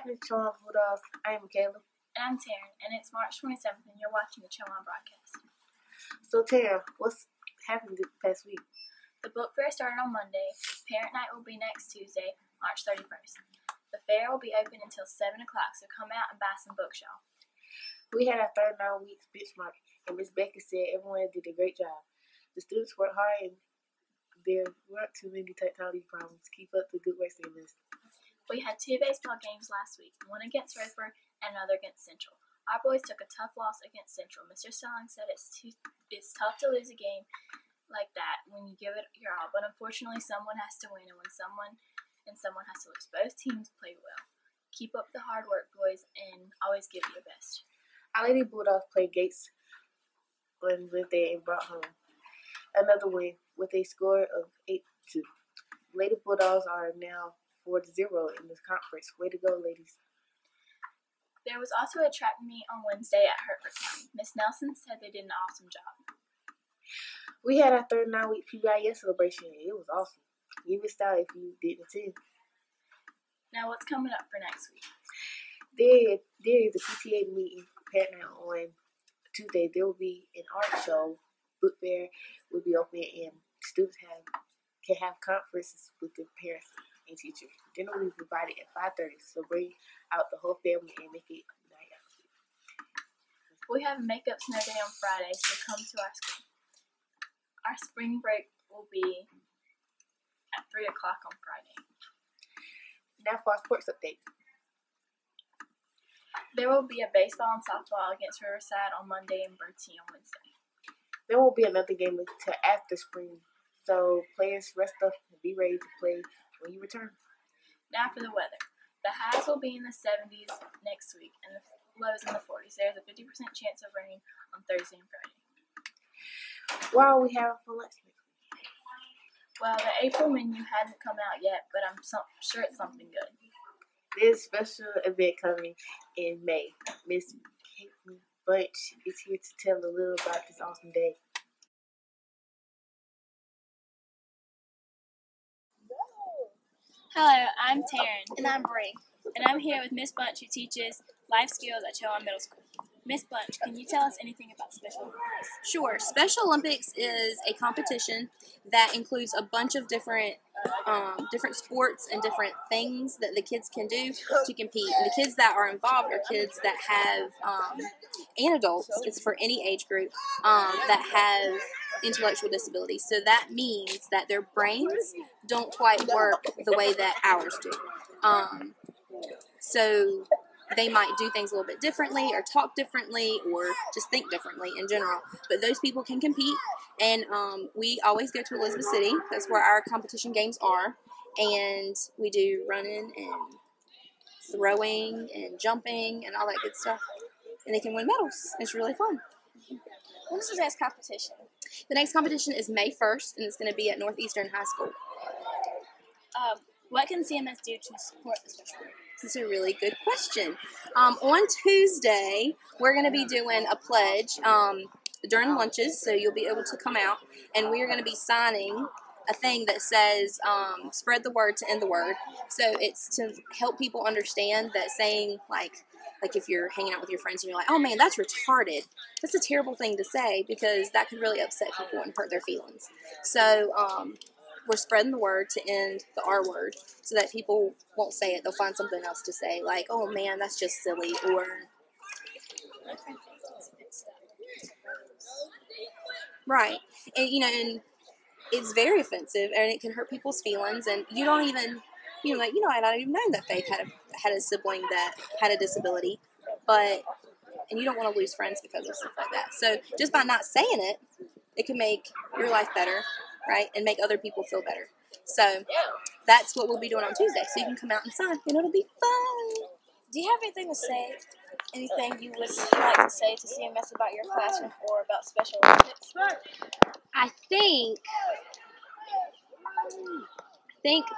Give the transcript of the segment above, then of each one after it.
happening, Sean Bulldogs? I am Michaela. And I'm Taryn, and it's March 27th, and you're watching the Chowan broadcast. So, Taryn, what's happened this past week? The book fair started on Monday. Parent night will be next Tuesday, March 31st. The fair will be open until 7 o'clock, so come out and buy some books, y'all. We had our third 9 weeks benchmark, and Miss Becky said everyone did a great job. The students worked hard, and there weren't too many technology problems. Keep up the good work, Miss. We had 2 baseball games last week, one against Roper and another against Central. Our boys took a tough loss against Central. Mr. Stelling said it's tough to lose a game like that when you give it your all, but unfortunately someone has to win, and someone has to lose. Both teams played well. Keep up the hard work, boys, and always give your best. Our Lady Bulldogs played Gates on Wednesday and brought home another win with a score of 8-2. Lady Bulldogs are now 4-0 in this conference. Way to go, ladies. There was also a track meet on Wednesday at Hertford County. Miss Nelson said they did an awesome job. We had our third 9-week PBIS celebration, and it was awesome. You missed out if you didn't attend. Now, what's coming up for next week? There is a PTA meeting parent night on Tuesday. There will be an art show. Book fair will be open, and students can have conferences with their parents and teachers. Dinner will be provided at 5:30, so bring out the whole family and make it a night out. We have a makeup snow day on Friday, so come to our school. Our spring break will be at 3 o'clock on Friday. Now for our sports update. There will be a baseball and softball against Riverside on Monday and Bertie on Wednesday. There won't be another game until after spring, so players rest up and be ready to play when you return. Now for the weather. The highs will be in the 70s next week and the lows in the 40s. There's a 50% chance of rain on Thursday and Friday. What are we having for lunch next week? Well, the April menu hasn't come out yet, but I'm sure it's something good. There's a special event coming in May. Miss Caitlin Bunch is here to tell a little about this awesome day. Hello, I'm Taryn. And I'm Bree. And I'm here with Miss Bunch, who teaches life skills at Chowan Middle School. Miss Bunch, can you tell us anything about Special Olympics? Sure. Special Olympics is a competition that includes a bunch of different sports and different things that the kids can do to compete. And the kids that are involved are kids that have, and adults, it's for any age group, that have intellectual disabilities. So that means that their brains don't quite work the way that ours do. So they might do things a little bit differently or talk differently or just think differently in general. But those people can compete, and we always go to Elizabeth City. That's where our competition games are. And we do running and throwing and jumping and all that good stuff. And they can win medals. It's really fun. When's the next competition? The next competition is May 1st, and it's going to be at Northeastern High School. What can CMS do to support the Special Olympics? This is a really good question. On Tuesday, we're going to be doing a pledge during lunches, so you'll be able to come out, and we are going to be signing a thing that says spread the word to end the word. So it's to help people understand that saying, like if you're hanging out with your friends and you're like, oh man, that's retarded, that's a terrible thing to say, because that could really upset people and hurt their feelings. So we're spreading the word to end the R word so that people won't say it. They'll find something else to say, like, oh man, that's just silly, or right. And and it's very offensive, and it can hurt people's feelings, and you don't even I don't even know that Faith had a sibling that had a disability, and you don't want to lose friends because of stuff like that. So just by not saying it, it can make your life better, right, and make other people feel better. So that's what we'll be doing on Tuesday. So you can come out and sign, and it'll be fun. Do you have anything to say? Anything you would like to say to CMS about your classroom or about Special Olympics? I think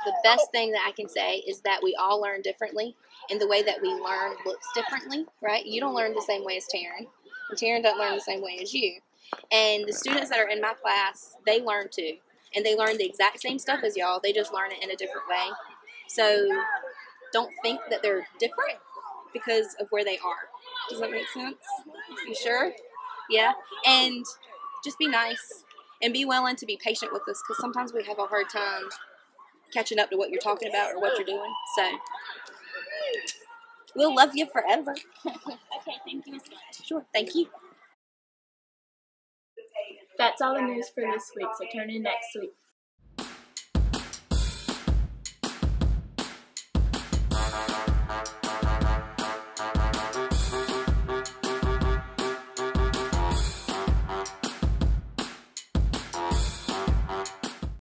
the best thing that I can say is that we all learn differently, and the way that we learn looks differently, right? You don't learn the same way as Taryn, and Taryn doesn't learn the same way as you. And the students that are in my class, they learn too, and they learn the exact same stuff as y'all. They just learn it in a different way. So don't think that they're different because of where they are. Does that make sense? You sure? Yeah. And just be nice and be willing to be patient with us because sometimes we have a hard time catching up to what you're talking about or what you're doing. So we'll love you forever. Okay, thank you so much. Sure. Thank you. That's all the news for this week, so tune in next week